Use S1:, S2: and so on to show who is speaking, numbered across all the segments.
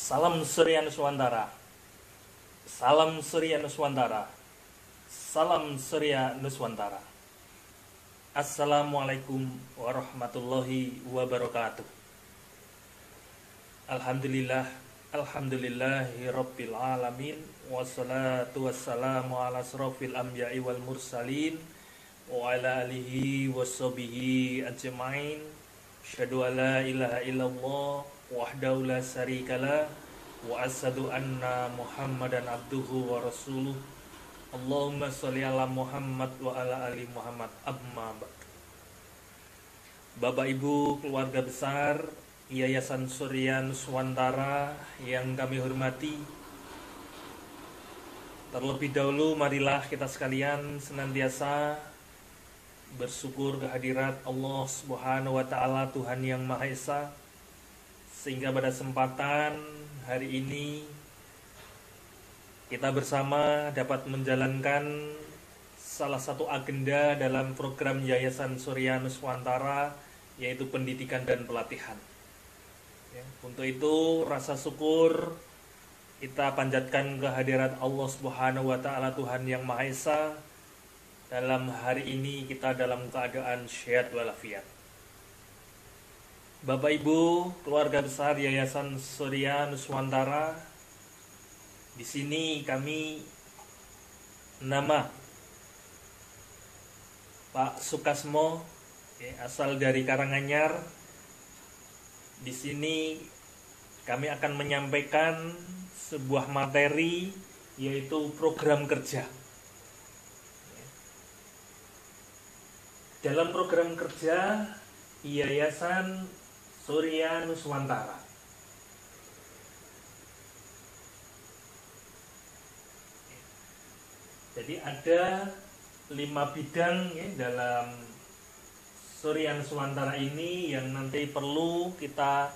S1: Salam Surya Nuswantara. Salam Surya Nuswantara. Salam Surya Nuswantara. Assalamualaikum warahmatullahi wabarakatuh. Alhamdulillah, alhamdulillahi rabbil alamin. Wassalatu wassalamu ala asrofil anbiya'i wal mursalin wa ala alihi washabihi ajmain. Asyhadu an la ilaha illallah wahdahu la syarikalah wa asyhadu anna Muhammadan abduhu wa rasuluh. Allahumma sholli ala Muhammad wa ala ali Muhammad. Amma ba'd. Bapak Ibu keluarga besar Yayasan Surya Nuswantara yang kami hormati, terlebih dahulu marilah kita sekalian senantiasa bersyukur kehadirat Allah Subhanahu wa taala, Tuhan yang Maha Esa, sehingga pada kesempatan hari ini kita bersama dapat menjalankan salah satu agenda dalam program Yayasan Surya Nuswantara, yaitu pendidikan dan pelatihan. Ya, untuk itu rasa syukur kita panjatkan kehadirat Allah Subhanahu wa taala, Tuhan yang Maha Esa. Dalam hari ini kita dalam keadaan sehat walafiat. Bapak Ibu keluarga besar Yayasan Surya Nuswantara, di sini kami nama Pak Sukasmo, asal dari Karanganyar. Di sini kami akan menyampaikan sebuah materi, yaitu program kerja. Dalam program kerja Yayasan Surya Nuswantara, jadi ada 5 bidang ya, dalam Surya Nuswantara ini yang nanti perlu kita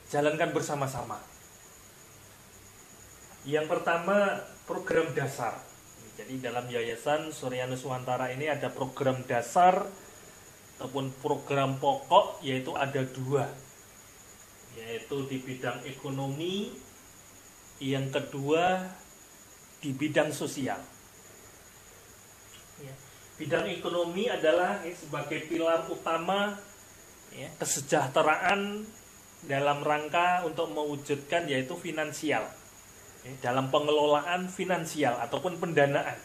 S1: jalankan bersama-sama. Yang pertama, program dasar. Jadi dalam Yayasan Surya Nuswantara ini ada program dasar ataupun program pokok, yaitu ada 2, yaitu di bidang ekonomi, yang kedua di bidang sosial. Ya. Bidang ekonomi adalah sebagai pilar utama ya, kesejahteraan dalam rangka untuk mewujudkan yaitu finansial, ya, dalam pengelolaan finansial ataupun pendanaan.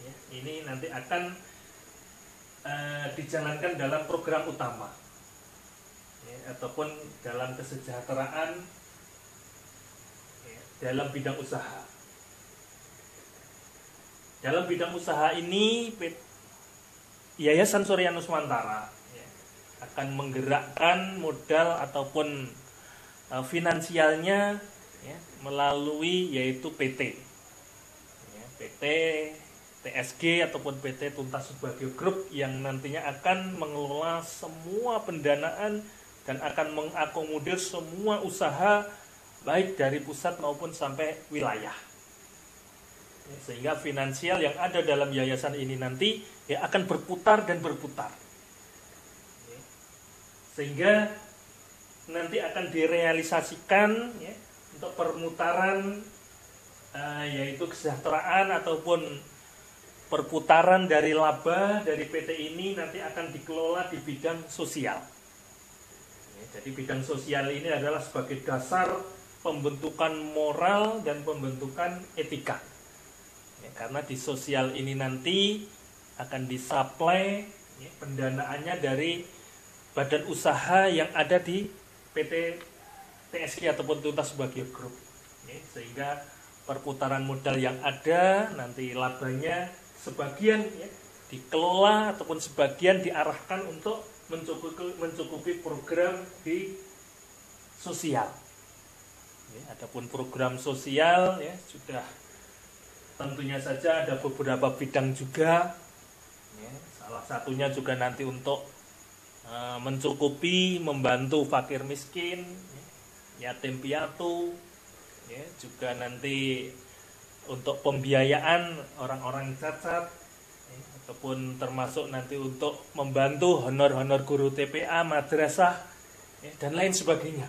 S1: Ya, ini nanti akan dijalankan dalam program utama ya, ataupun dalam kesejahteraan ya, dalam bidang usaha. Dalam bidang usaha ini Yayasan Surya Nuswantara ya, akan menggerakkan modal ataupun finansialnya ya, melalui yaitu PT ya, PT TSG ataupun PT Tuntas sebagai grup yang nantinya akan mengelola semua pendanaan dan akan mengakomodir semua usaha baik dari pusat maupun sampai wilayah. Sehingga finansial yang ada dalam yayasan ini nanti ya akan berputar dan berputar. Sehingga nanti akan direalisasikan ya, untuk permutaran yaitu kesejahteraan ataupun perputaran dari laba dari PT ini nanti akan dikelola di bidang sosial. Ya, jadi bidang sosial ini adalah sebagai dasar pembentukan moral dan pembentukan etika. Ya, karena di sosial ini nanti akan disuplai ya, pendanaannya dari badan usaha yang ada di PT TSG ataupun Tuntas sebagai grup. Ya, sehingga perputaran modal yang ada nanti labanya sebagian ya, dikelola ataupun sebagian diarahkan untuk mencukupi program di sosial. Ya, adapun program sosial ya, sudah tentunya saja ada beberapa bidang juga. Ya, salah satunya juga nanti untuk mencukupi, membantu fakir miskin, ya, yatim piatu, ya, juga nanti untuk pembiayaan orang-orang cacat ya, ataupun termasuk nanti untuk membantu honor-honor guru TPA, madrasah ya, dan lain sebagainya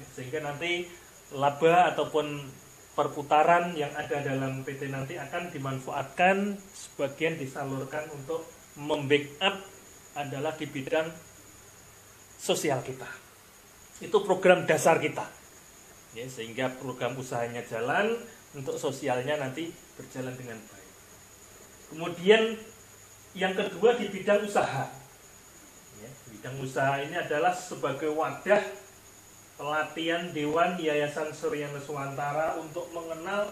S1: ya, sehingga nanti laba ataupun perputaran yang ada dalam PT nanti akan dimanfaatkan, sebagian disalurkan untuk membackup adalah di bidang sosial kita. Itu program dasar kita. Ya, sehingga program usahanya jalan, untuk sosialnya nanti berjalan dengan baik. Kemudian yang kedua di bidang usaha. Ya, bidang usaha ini adalah sebagai wadah pelatihan Dewan Yayasan Surya Nuswantara untuk mengenal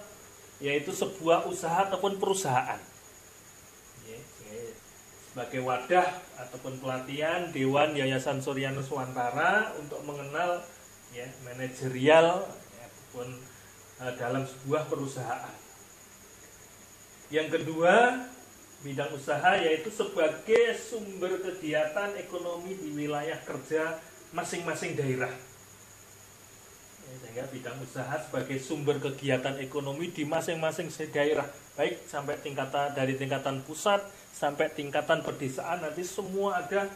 S1: yaitu sebuah usaha ataupun perusahaan. Ya, sebagai wadah ataupun pelatihan Dewan Yayasan Surya Nuswantara untuk mengenal ya manajerial ataupun dalam sebuah perusahaan. Yang kedua, bidang usaha yaitu sebagai sumber kegiatan ekonomi di wilayah kerja masing-masing daerah. Sehingga bidang usaha sebagai sumber kegiatan ekonomi di masing-masing daerah, baik sampai dari tingkatan pusat sampai tingkatan pedesaan, nanti semua ada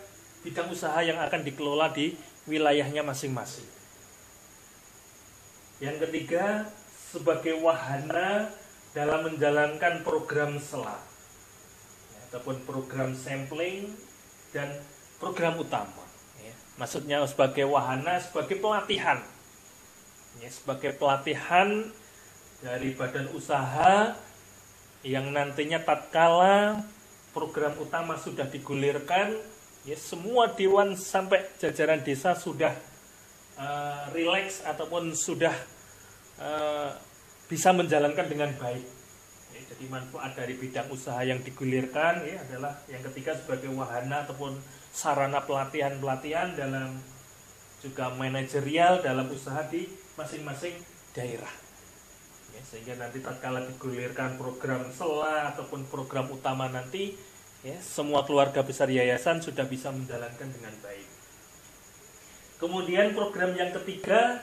S1: bidang usaha yang akan dikelola di wilayahnya masing-masing. Yang ketiga, sebagai wahana dalam menjalankan program SELA ataupun program sampling dan program utama. Ya. Maksudnya sebagai wahana, sebagai pelatihan. Ya, sebagai pelatihan dari badan usaha yang nantinya tatkala program utama sudah digulirkan, ya semua dewan sampai jajaran desa sudah rileks ataupun sudah bisa menjalankan dengan baik. Ya, jadi manfaat dari bidang usaha yang digulirkan ya adalah yang ketiga sebagai wahana ataupun sarana pelatihan dalam juga manajerial dalam usaha di masing-masing daerah. Ya, sehingga nanti tatkala digulirkan program SELA ataupun program utama nanti, ya, semua keluarga besar yayasan sudah bisa menjalankan dengan baik. Kemudian program yang ketiga,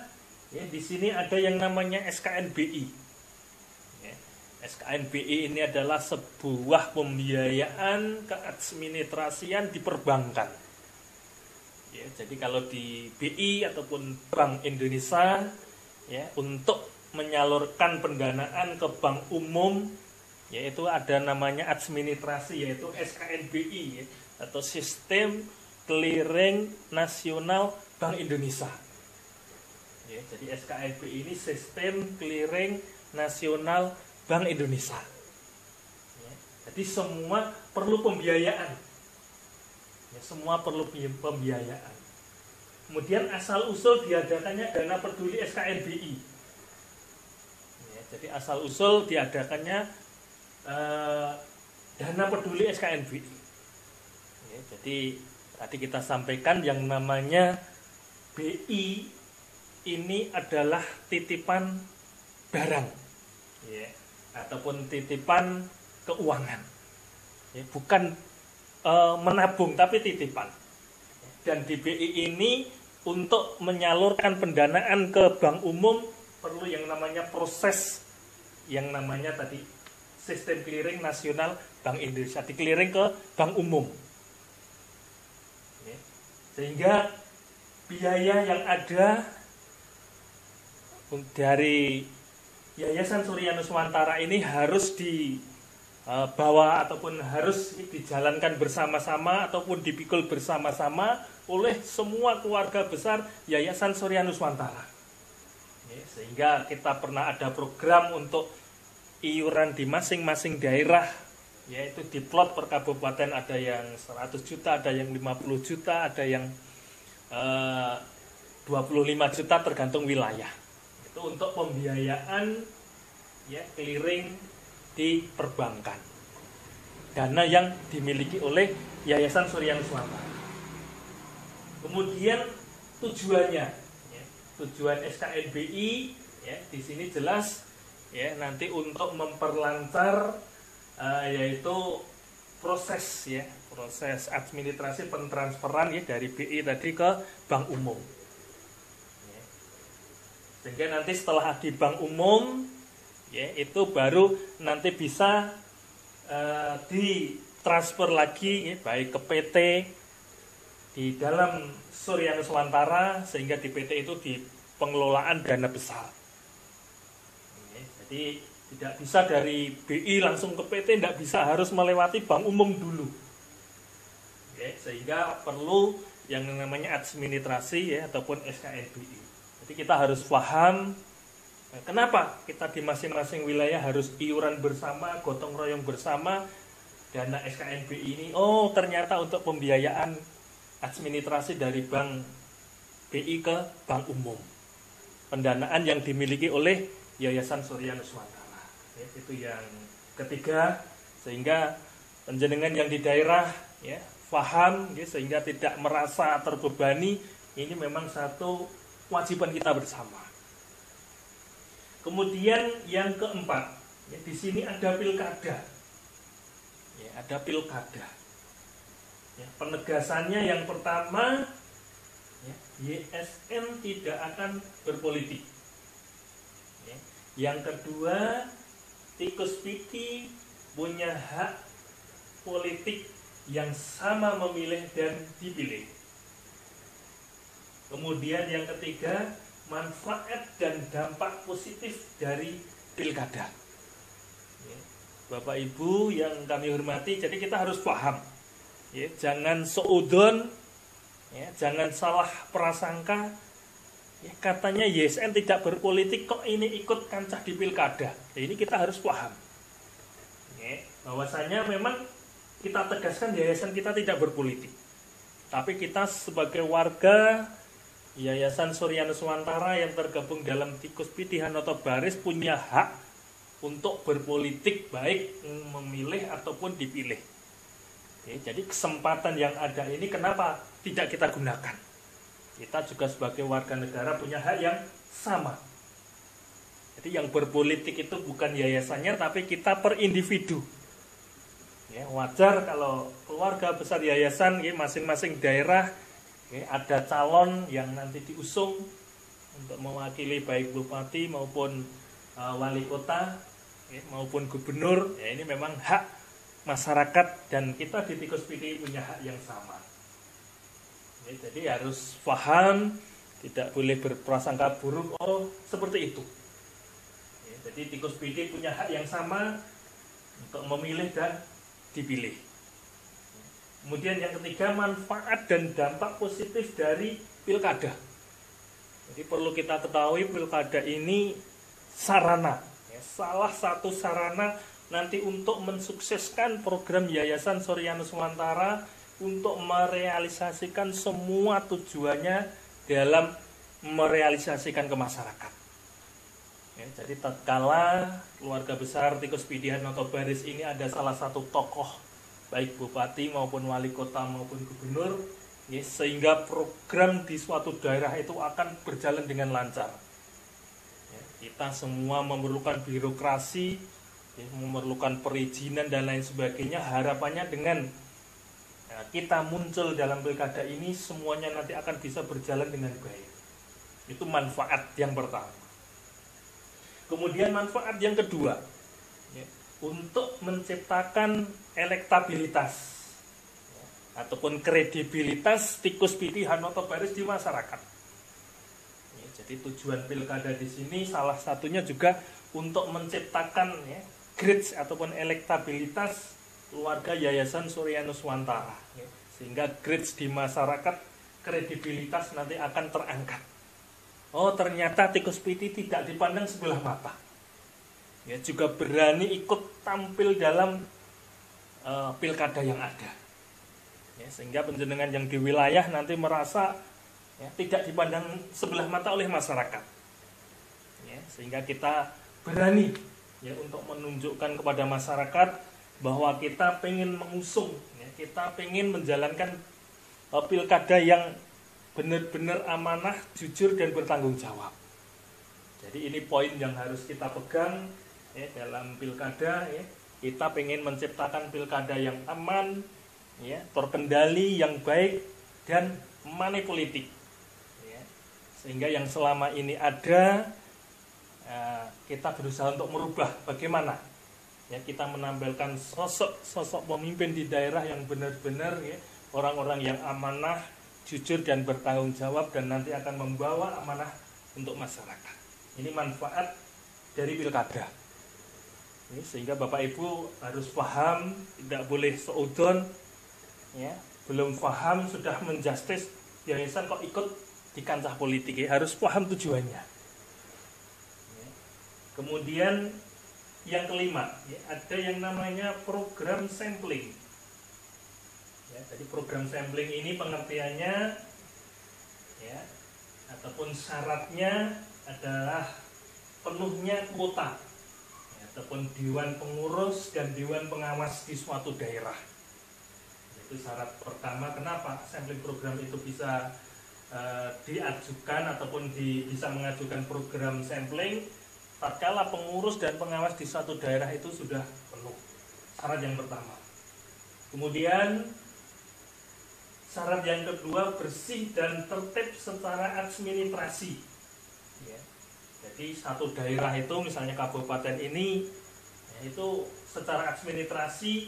S1: ya, di sini ada yang namanya SKNBI. Ya, SKNBI ini adalah sebuah pembiayaan keadministrasian di perbankan. Ya, jadi kalau di BI ataupun Bank Indonesia, ya, untuk menyalurkan pendanaan ke bank umum, yaitu ada namanya administrasi, yaitu SKNBI, ya, atau Sistem Clearing Nasional Bank Indonesia. Ya, jadi SKNBI ini Sistem Clearing Nasional Bank Indonesia. Ya, jadi semua perlu pembiayaan. Ya, semua perlu pembiayaan. Kemudian asal usul diadakannya dana peduli SKNBI. Ya, jadi asal usul diadakannya dana peduli SKNBI. Ya, jadi tadi kita sampaikan yang namanya BI ini adalah titipan barang, ya, ataupun titipan keuangan. Ya, bukan menabung tapi titipan. Dan di BI ini untuk menyalurkan pendanaan ke bank umum perlu yang namanya proses yang namanya tadi Sistem Clearing Nasional Bank Indonesia, di clearing ke bank umum. Ya. Sehingga biaya yang ada dari Yayasan Surya Nuswantara ini harus dibawa ataupun harus dijalankan bersama-sama ataupun dipikul bersama-sama oleh semua keluarga besar Yayasan Surya Nuswantara. Ya, sehingga kita pernah ada program untuk iuran di masing-masing daerah, yaitu di plot per kabupaten ada yang 100 juta, ada yang 50 juta, ada yang 25 juta tergantung wilayah. Itu untuk pembiayaan, ya, clearing di perbankan, dana yang dimiliki oleh Yayasan Surya Nuswantara. Kemudian tujuannya, ya, tujuan SKNBI, ya, di sini jelas, ya, nanti untuk memperlancar yaitu proses, ya, proses administrasi pentransferan, ya, dari BI tadi ke bank umum. Ya. Sehingga nanti setelah di bank umum, ya, itu baru nanti bisa ditransfer lagi, ya, baik ke PT di dalam Surya Nuswantara, sehingga di PT itu di pengelolaan dana besar. Jadi tidak bisa dari BI langsung ke PT, tidak bisa, harus melewati bank umum dulu. Oke, sehingga perlu yang namanya administrasi ya ataupun SKNBI. Jadi kita harus paham kenapa kita di masing-masing wilayah harus iuran bersama, gotong royong bersama dana SKNBI ini. Oh, ternyata untuk pembiayaan administrasi dari bank BI ke bank umum. Pendanaan yang dimiliki oleh Yayasan Surya Nuswantara. Ya, itu yang ketiga, sehingga penjenengan yang di daerah ya paham ya, sehingga tidak merasa terbebani. Ini memang satu kewajiban kita bersama. Kemudian yang keempat, ya, di sini ada pilkada. Ya, ada pilkada. Ya, penegasannya yang pertama, ya, YSN tidak akan berpolitik. Ya. Yang kedua, tikus piti punya hak politik yang sama memilih dan dipilih. Kemudian yang ketiga, manfaat dan dampak positif dari pilkada. Ya. Bapak Ibu yang kami hormati, jadi kita harus paham. Ya, jangan seudon, ya, jangan salah prasangka. Ya, katanya YSN tidak berpolitik, kok ini ikut kancah di pilkada. Ya, ini kita harus paham. Ya, bahwasanya memang kita tegaskan yayasan kita tidak berpolitik. Tapi kita sebagai warga Yayasan Surya Nuswantara yang tergabung dalam Tikus Piti Hanoto Baris punya hak untuk berpolitik, baik memilih ataupun dipilih. Ya, jadi kesempatan yang ada ini kenapa tidak kita gunakan? Kita juga sebagai warga negara punya hak yang sama. Jadi yang berpolitik itu bukan yayasannya, tapi kita per individu. Ya, wajar kalau keluarga besar yayasan, ya, masing-masing daerah, ya, ada calon yang nanti diusung untuk mewakili baik bupati maupun wali kota, ya, maupun gubernur. Ya, ini memang hak masyarakat dan kita di Tikus Piti punya hak yang sama. Ya, jadi harus paham, tidak boleh berprasangka buruk. Oh, seperti itu. Ya, jadi Tikus Piti punya hak yang sama untuk memilih dan dipilih. Kemudian yang ketiga, manfaat dan dampak positif dari pilkada. Jadi perlu kita ketahui pilkada ini sarana, ya, salah satu sarana nanti untuk mensukseskan program Yayasan Surya Nuswantara untuk merealisasikan semua tujuannya dalam merealisasikan ke masyarakat. Ya, jadi tatkala keluarga besar Tikus Piti Hanoto Baris ini ada salah satu tokoh baik bupati maupun wali kota maupun gubernur, ya, sehingga program di suatu daerah itu akan berjalan dengan lancar. Ya, kita semua memerlukan birokrasi, ya, memerlukan perizinan dan lain sebagainya. Harapannya dengan kita muncul dalam pilkada ini semuanya nanti akan bisa berjalan dengan baik. Itu manfaat yang pertama. Kemudian manfaat yang kedua, ya, untuk menciptakan elektabilitas, ya, ataupun kredibilitas Tikus Piti Hanoto Baris di masyarakat. Ya, jadi tujuan pilkada di sini salah satunya juga untuk menciptakan, ya, grades ataupun elektabilitas keluarga Yayasan Surya Nuswantara, ya, sehingga grades di masyarakat, kredibilitas nanti akan terangkat. Oh, ternyata Tikus Piti tidak dipandang sebelah mata. Ya, juga berani ikut tampil dalam pilkada yang ada. Ya, sehingga penjenengan yang di wilayah nanti merasa, ya, tidak dipandang sebelah mata oleh masyarakat. Ya, sehingga kita berani, ya, untuk menunjukkan kepada masyarakat bahwa kita pengen mengusung, ya, kita pengen menjalankan pilkada yang benar-benar amanah, jujur, dan bertanggung jawab. Jadi ini poin yang harus kita pegang, ya, dalam pilkada. Ya, kita pengen menciptakan pilkada yang aman, ya, terkendali, yang baik, dan money politik. Ya, sehingga yang selama ini ada, kita berusaha untuk merubah bagaimana, ya, kita menampilkan sosok pemimpin di daerah yang benar-benar, ya, orang-orang yang amanah, jujur, dan bertanggung jawab, dan nanti akan membawa amanah untuk masyarakat. Ini manfaat dari pilkada. Sehingga Bapak Ibu harus paham, tidak boleh seudon, ya. Belum paham sudah menjustis yayasan kok ikut di kancah politik, ya. Harus paham tujuannya. Ya. Kemudian yang kelima, ya, ada yang namanya program sampling. Ya, jadi program sampling ini pengertiannya, ya, ataupun syaratnya adalah penuhnya kuota, ya, ataupun dewan pengurus dan dewan pengawas di suatu daerah. Itu syarat pertama kenapa sampling program itu bisa diajukan ataupun bisa mengajukan program sampling tatkala pengurus dan pengawas di suatu daerah itu sudah penuh. Syarat yang pertama. Kemudian syarat yang kedua, bersih dan tertib secara administrasi. Ya. Jadi satu daerah itu, misalnya kabupaten ini, ya, itu secara administrasi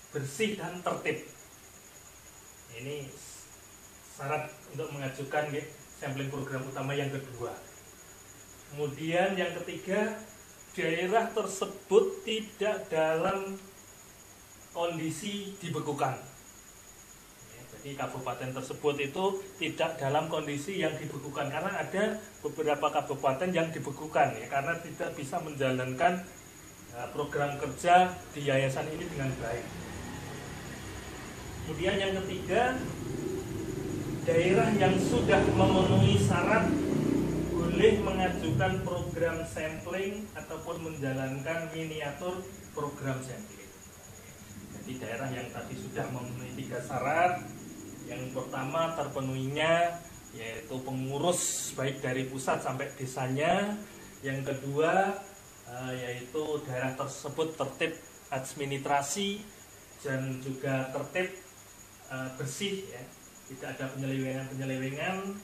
S1: bersih dan tertib. Ini syarat untuk mengajukan, ya, sampling program utama yang kedua. Kemudian yang ketiga, daerah tersebut tidak dalam kondisi dibekukan. Di kabupaten tersebut itu tidak dalam kondisi yang dibekukan, karena ada beberapa kabupaten yang dibekukan, ya, karena tidak bisa menjalankan program kerja di yayasan ini dengan baik. Kemudian yang ketiga, daerah yang sudah memenuhi syarat boleh mengajukan program sampling ataupun menjalankan miniatur program sampling. Jadi daerah yang tadi sudah memenuhi 3 syarat. Yang pertama terpenuhinya yaitu pengurus baik dari pusat sampai desanya. Yang kedua yaitu daerah tersebut tertib administrasi dan juga tertib bersih, ya. Tidak ada penyelewengan.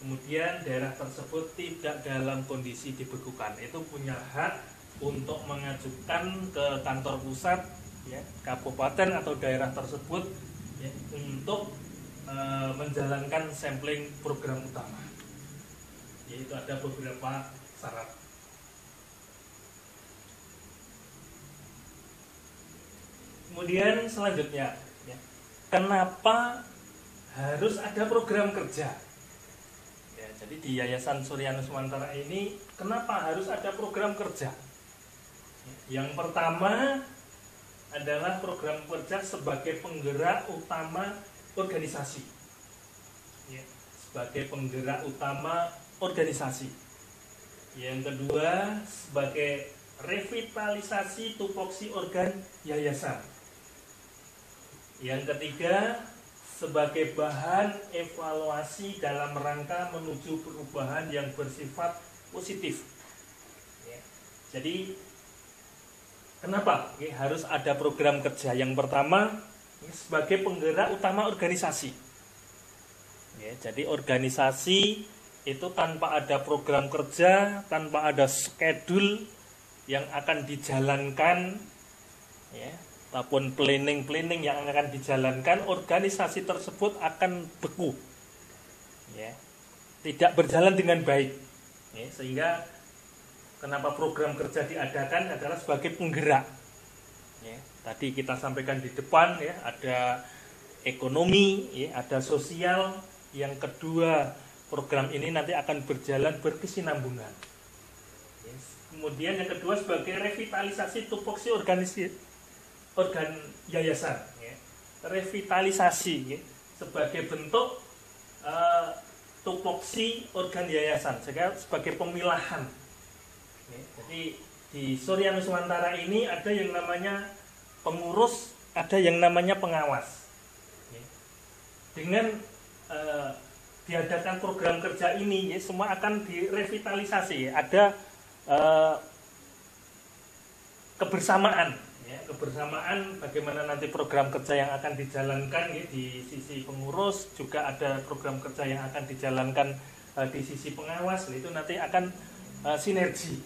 S1: Kemudian daerah tersebut tidak dalam kondisi dibekukan. Itu punya hak untuk mengajukan ke kantor pusat, ya, kabupaten atau daerah tersebut, ya, untuk menjalankan sampling program utama. Yaitu ada beberapa syarat. Kemudian selanjutnya, ya, kenapa harus ada program kerja? Ya, jadi di Yayasan Suryana Nuswantara ini kenapa harus ada program kerja? Yang pertama adalah program kerja sebagai penggerak utama organisasi, ya, sebagai penggerak utama organisasi. Yang kedua sebagai revitalisasi tupoksi organ yayasan. Yang ketiga sebagai bahan evaluasi dalam rangka menuju perubahan yang bersifat positif, ya. Jadi kenapa, ya, harus ada program kerja? Yang pertama, sebagai penggerak utama organisasi, ya, jadi organisasi itu tanpa ada program kerja, tanpa ada schedule yang akan dijalankan, ya, ataupun planning yang akan dijalankan, organisasi tersebut akan beku, ya, tidak berjalan dengan baik, ya. Sehingga kenapa program kerja diadakan adalah sebagai penggerak, ya. Tadi kita sampaikan di depan, ya, ada ekonomi, ya, ada sosial. Yang kedua, program ini nanti akan berjalan berkesinambungan. Ya. Kemudian yang kedua sebagai revitalisasi tupoksi organ yayasan, ya. Revitalisasi, ya, sebagai bentuk tupoksi organ yayasan, sebagai pemilahan. Ya. Jadi di Suryana Nuswantara ini ada yang namanya pengurus, ada yang namanya pengawas. Ya. Dengan diadakan program kerja ini, ya, semua akan direvitalisasi, ya. Ada kebersamaan, ya, kebersamaan bagaimana nanti program kerja yang akan dijalankan, ya, di sisi pengurus, juga ada program kerja yang akan dijalankan di sisi pengawas. Itu nanti akan sinergi,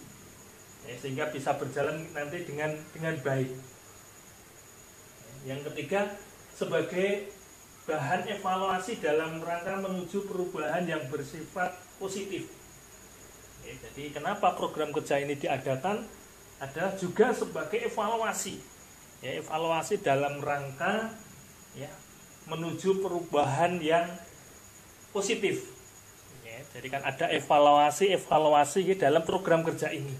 S1: ya, sehingga bisa berjalan nanti dengan baik. Yang ketiga sebagai bahan evaluasi dalam rangka menuju perubahan yang bersifat positif. Ya, jadi kenapa program kerja ini diadakan? adalah juga sebagai evaluasi. Ya, evaluasi dalam rangka ya menuju perubahan yang positif. Ya, jadi kan ada evaluasi dalam program kerja ini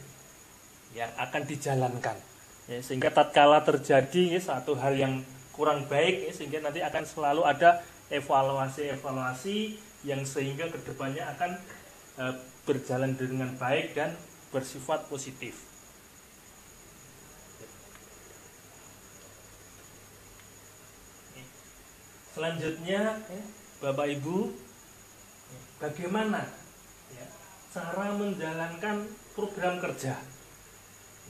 S1: yang akan dijalankan. Ya, sehingga tatkala terjadi ya, satu hal yang kurang baik, ya, sehingga nanti akan selalu ada evaluasi yang sehingga kedepannya akan berjalan dengan baik dan bersifat positif. Selanjutnya, Bapak Ibu, bagaimana ya, cara menjalankan program kerja?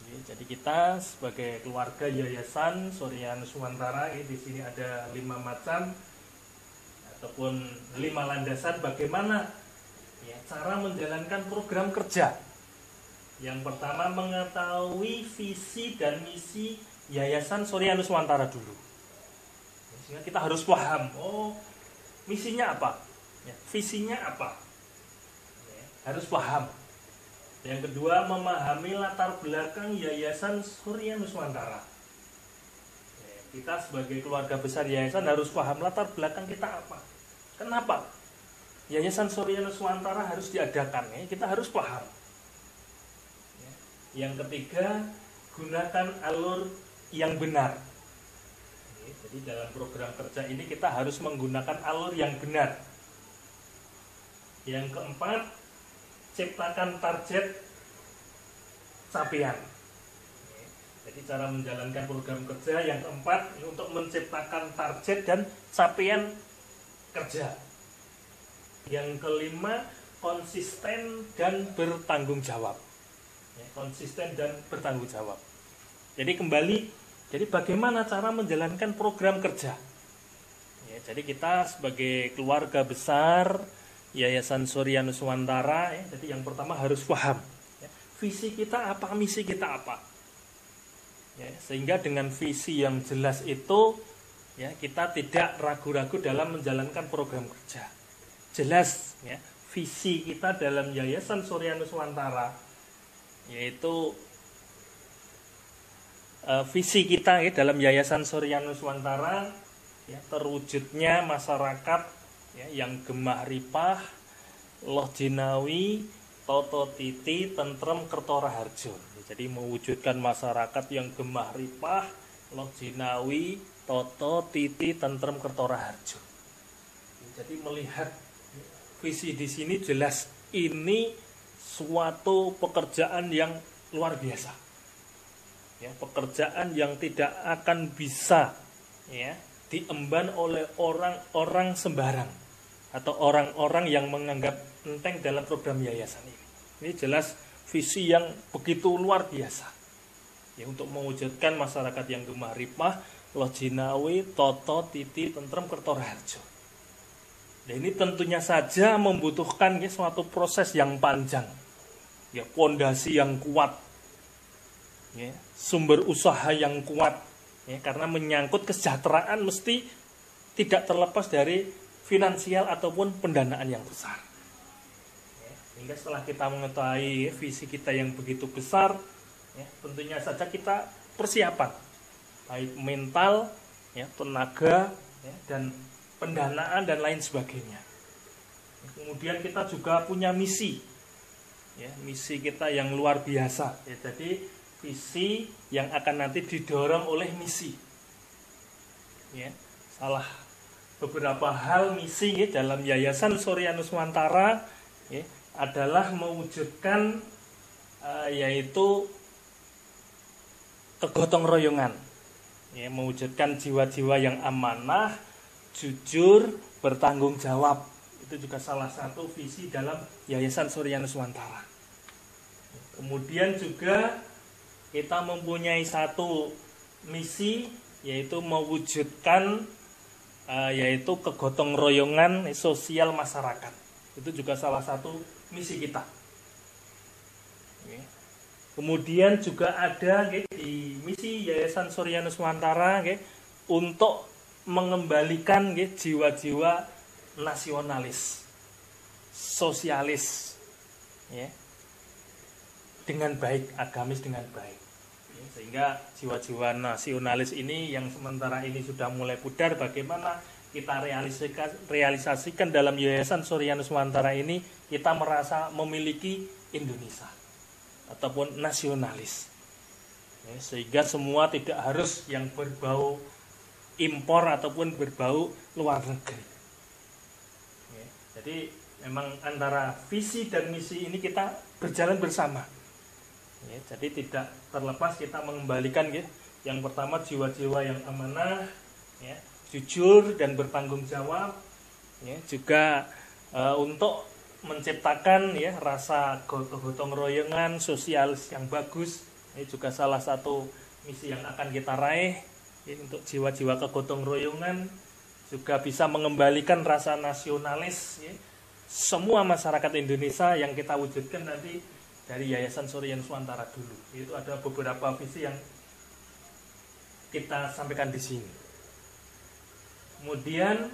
S1: Jadi kita sebagai keluarga Yayasan Surya Nuswantara, di sini ada 5 macam ataupun 5 landasan bagaimana ya, cara menjalankan program kerja. Yang pertama, mengetahui visi dan misi Yayasan Surya Nuswantara dulu. Sehingga kita harus paham, misinya apa, ya, visinya apa, ya, harus paham. Yang kedua, memahami latar belakang Yayasan Surya Nuswantara. Ya, kita sebagai keluarga besar yayasan harus paham latar belakang kita apa. Kenapa Yayasan Surya Nuswantara harus diadakan? Ya, kita harus paham. Ya. Yang ketiga, gunakan alur yang benar. Jadi dalam program kerja ini kita harus menggunakan alur yang benar. Yang keempat, ciptakan target capaian. Jadi cara menjalankan program kerja yang keempat untuk menciptakan target dan capaian kerja. Yang kelima, konsisten dan bertanggung jawab. Konsisten dan bertanggung jawab. Jadi bagaimana cara menjalankan program kerja? Ya, jadi kita sebagai keluarga besar Yayasan Surya Nuswantara, ya, jadi yang pertama harus paham ya, visi kita apa, misi kita apa. Ya, sehingga dengan visi yang jelas itu, ya, kita tidak ragu-ragu dalam menjalankan program kerja. Jelas, ya, visi kita dalam Yayasan Surya Nuswantara, yaitu visi kita ya, dalam Yayasan Surya Nuswantara ya, terwujudnya masyarakat ya, yang gemah ripah, loh jinawi, toto titi, tentrem kerto raharjo. Jadi mewujudkan masyarakat yang gemah ripah, loh jinawi, toto titi, tentrem kerto raharjo. Jadi melihat visi di sini jelas ini suatu pekerjaan yang luar biasa. Ya, pekerjaan yang tidak akan bisa ya, diemban oleh orang-orang sembarang atau orang-orang yang menganggap enteng dalam program yayasan ini. Ini jelas visi yang begitu luar biasa ya, untuk mewujudkan masyarakat yang gemah ripah, loh jinawi, toto titi, tentrem kerto raharjo. Nah, ini tentunya saja membutuhkan ya, suatu proses yang panjang, ya, pondasi yang kuat. Ya, sumber usaha yang kuat ya, karena menyangkut kesejahteraan mesti tidak terlepas dari finansial ataupun pendanaan yang besar ya, sehingga setelah kita mengetahui ya, visi kita yang begitu besar ya, tentunya saja kita persiapan baik mental ya, tenaga ya, dan pendanaan dan lain sebagainya. Kemudian kita juga punya misi ya, misi kita yang luar biasa ya, jadi visi yang akan nanti didorong oleh misi. Ya, salah beberapa hal misi ya, dalam Yayasan Surya Nuswantara ya, adalah mewujudkan yaitu kegotong royongan. Ya, mewujudkan jiwa-jiwa yang amanah, jujur, bertanggung jawab. Itu juga salah satu visi dalam Yayasan Surya Nuswantara. Kemudian juga kita mempunyai satu misi, yaitu mewujudkan yaitu kegotong royongan sosial masyarakat. Itu juga salah satu misi kita. Kemudian juga ada di misi Yayasan Surya Nuswantara untuk mengembalikan jiwa-jiwa nasionalis, sosialis, dengan baik, agamis dengan baik. Sehingga jiwa-jiwa nasionalis ini yang sementara ini sudah mulai pudar, bagaimana kita realisasikan dalam Yayasan Suryana Nuswantara ini, kita merasa memiliki Indonesia ataupun nasionalis. Sehingga semua tidak harus yang berbau impor ataupun berbau luar negeri. Jadi memang antara visi dan misi ini kita berjalan bersama. Jadi tidak terlepas kita mengembalikan yang pertama jiwa-jiwa yang amanah, jujur dan bertanggung jawab, juga untuk menciptakan rasa gotong royongan sosialis yang bagus. Ini juga salah satu misi yang akan kita raih, untuk jiwa-jiwa kegotong royongan, juga bisa mengembalikan rasa nasionalis semua masyarakat Indonesia yang kita wujudkan nanti dari Yayasan Suryana Nuswantara dulu. Itu ada beberapa visi yang kita sampaikan di sini. Kemudian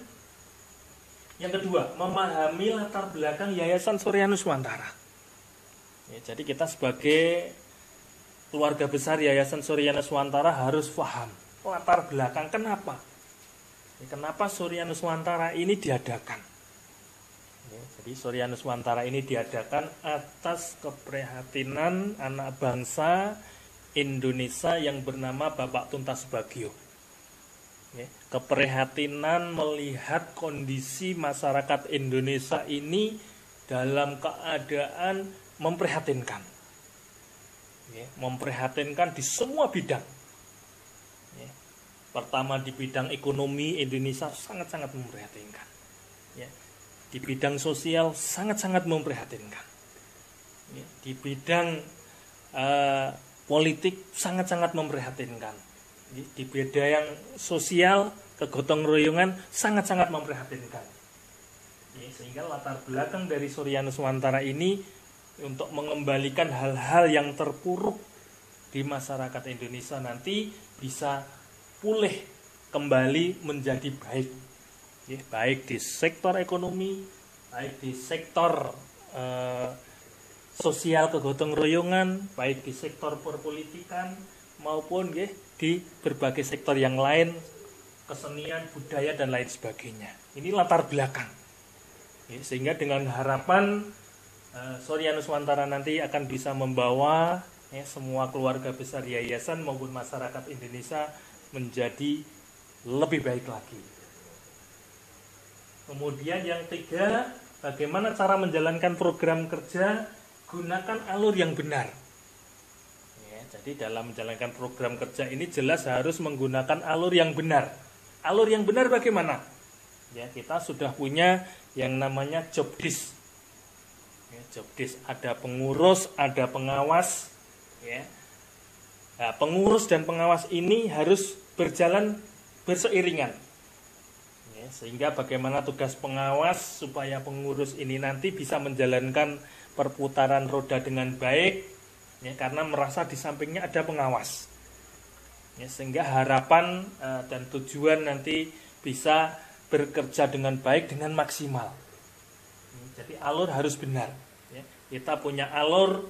S1: yang kedua, memahami latar belakang Yayasan Suryana Nuswantara. Jadi kita sebagai keluarga besar Yayasan Suryana Nuswantara harus paham latar belakang kenapa. Kenapa Suryana Nuswantara ini diadakan. Jadi Suryana Nuswantara ini diadakan atas keprihatinan anak bangsa Indonesia yang bernama Bapak Tuntas Subagio. Keprihatinan melihat kondisi masyarakat Indonesia ini dalam keadaan memprihatinkan. Memprihatinkan di semua bidang. Pertama di bidang ekonomi Indonesia sangat-sangat memprihatinkan. Di bidang sosial sangat-sangat memprihatinkan. Di bidang politik sangat-sangat memprihatinkan. Di bidang sosial kegotong royongan sangat-sangat memprihatinkan. Sehingga latar belakang dari Suryana Nuswantara ini untuk mengembalikan hal-hal yang terpuruk di masyarakat Indonesia nanti bisa pulih kembali menjadi baik. Baik di sektor ekonomi, baik di sektor sosial kegotong royongan, baik di sektor perpolitikan maupun di berbagai sektor yang lain, kesenian, budaya dan lain sebagainya. Ini latar belakang. Sehingga dengan harapan Suryana Nuswantara nanti akan bisa membawa semua keluarga besar yayasan maupun masyarakat Indonesia menjadi lebih baik lagi. Kemudian yang tiga, bagaimana cara menjalankan program kerja, gunakan alur yang benar. Jadi dalam menjalankan program kerja ini jelas harus menggunakan alur yang benar. Alur yang benar bagaimana? Kita sudah punya yang namanya job desk. Job desk ada pengurus, ada pengawas. Nah, pengurus dan pengawas ini harus berjalan berseiringan. Sehingga bagaimana tugas pengawas supaya pengurus ini nanti bisa menjalankan perputaran roda dengan baik, karena merasa di sampingnya ada pengawas. Sehingga harapan dan tujuan nanti bisa bekerja dengan baik, dengan maksimal. Jadi alur harus benar. Kita punya alur,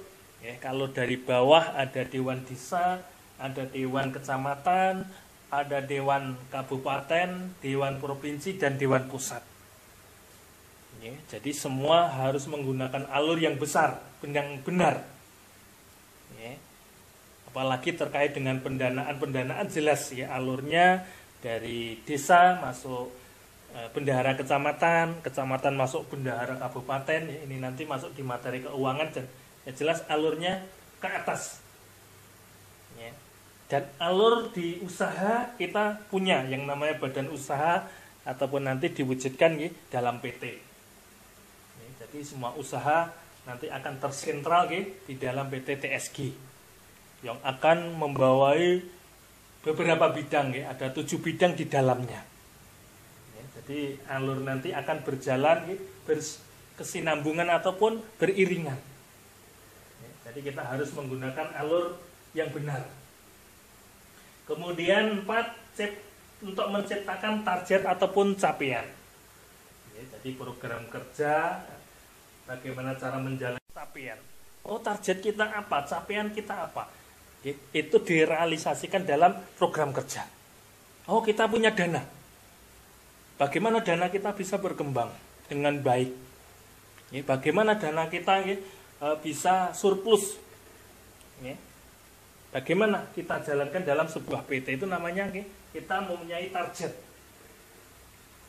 S1: kalau dari bawah ada Dewan Desa, ada Dewan Kecamatan, ada Dewan Kabupaten, Dewan Provinsi, dan Dewan Pusat. Jadi semua harus menggunakan alur yang besar, yang benar. Apalagi terkait dengan pendanaan jelas alurnya dari desa masuk bendahara kecamatan, kecamatan masuk bendahara kabupaten, ini nanti masuk di materi keuangan dan jelas alurnya ke atas. Dan alur di usaha kita punya yang namanya badan usaha ataupun nanti diwujudkan dalam PT. Jadi semua usaha nanti akan tersentral di dalam PT TSG yang akan membawai beberapa bidang, ada 7 bidang di dalamnya. Jadi alur nanti akan berjalan berkesinambungan ataupun beriringan. Jadi kita harus menggunakan alur yang benar. Kemudian 4, untuk menciptakan target ataupun capaian. Jadi program kerja, bagaimana cara menjalani capaian. Oh, target kita apa? Capaian kita apa? Itu direalisasikan dalam program kerja. Oh, kita punya dana. Bagaimana dana kita bisa berkembang dengan baik? Bagaimana dana kita bisa surplus? Bagaimana kita jalankan dalam sebuah PT? Itu namanya kita mempunyai target.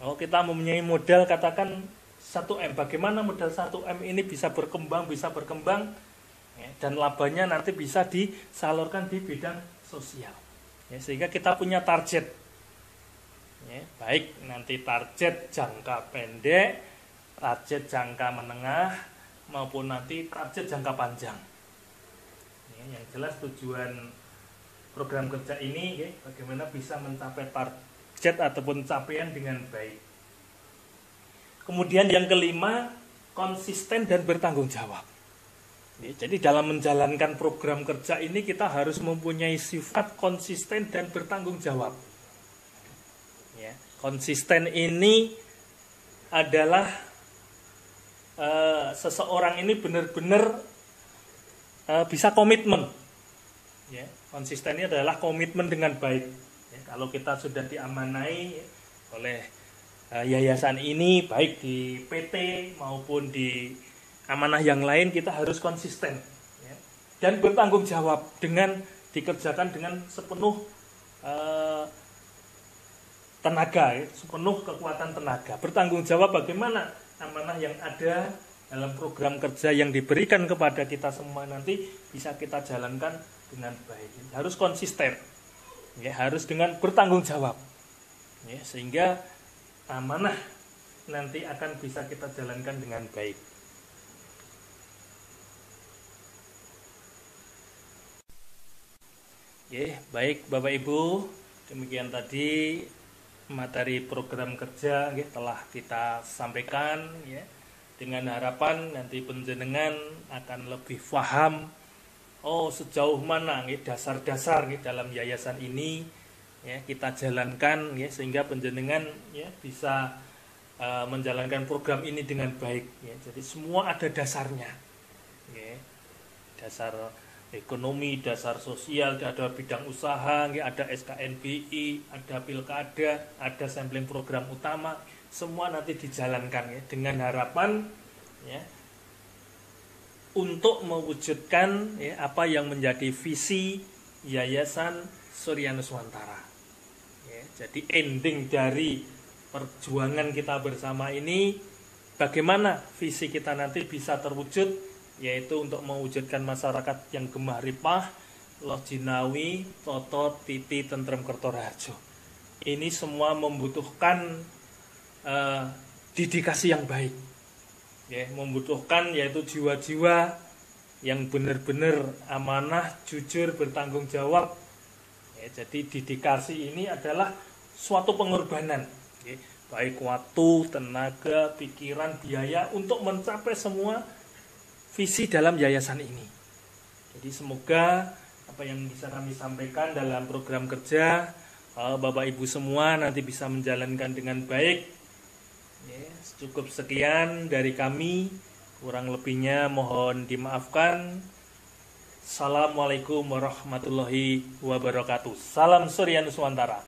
S1: Oh, kita mempunyai modal katakan 1M. Bagaimana modal 1M ini bisa berkembang, dan labanya nanti bisa disalurkan di bidang sosial. Sehingga kita punya target. Baik nanti target jangka pendek, target jangka menengah, maupun nanti target jangka panjang. Yang jelas tujuan program kerja ini bagaimana bisa mencapai target ataupun capaian dengan baik. Kemudian yang kelima, konsisten dan bertanggung jawab. Jadi dalam menjalankan program kerja ini kita harus mempunyai sifat konsisten dan bertanggung jawab. Konsisten ini adalah seseorang ini benar-benar bisa komitmen. Konsisten ini adalah komitmen dengan baik. Kalau kita sudah diamanai oleh yayasan ini, baik di PT maupun di amanah yang lain, kita harus konsisten dan bertanggung jawab dengan dikerjakan dengan sepenuh tenaga, sepenuh kekuatan tenaga. Bertanggung jawab bagaimana amanah yang ada dalam program kerja yang diberikan kepada kita semua nanti bisa kita jalankan dengan baik. Harus konsisten, harus dengan bertanggung jawab, sehingga amanah nanti akan bisa kita jalankan dengan baik. Baik Bapak Ibu, demikian tadi materi program kerja telah kita sampaikan, dengan harapan nanti penjenengan akan lebih paham sejauh mana dasar-dasar dalam yayasan ini kita jalankan, sehingga penjenengan bisa menjalankan program ini dengan baik. Jadi semua ada dasarnya, dasar ekonomi, dasar sosial, ada bidang usaha, ada SKNBI, ada pilkada, ada sampling program utama, semua nanti dijalankan dengan harapan untuk mewujudkan apa yang menjadi visi Yayasan Surya Nuswantara. Jadi ending dari perjuangan kita bersama ini, bagaimana visi kita nanti bisa terwujud, yaitu untuk mewujudkan masyarakat yang gemah ripah, loh jinawi, toto, titi, tentrem, kertoraharjo. Ini semua membutuhkan dedikasi yang baik, membutuhkan yaitu jiwa-jiwa yang benar-benar amanah, jujur, bertanggung jawab. Jadi dedikasi ini adalah suatu pengorbanan, baik waktu, tenaga, pikiran, biaya untuk mencapai semua visi dalam yayasan ini. Jadi semoga apa yang bisa kami sampaikan dalam program kerja Bapak Ibu semua nanti bisa menjalankan dengan baik. Cukup sekian dari kami, kurang lebihnya mohon dimaafkan. Assalamualaikum warahmatullahi wabarakatuh. Salam Surya Nuswantara.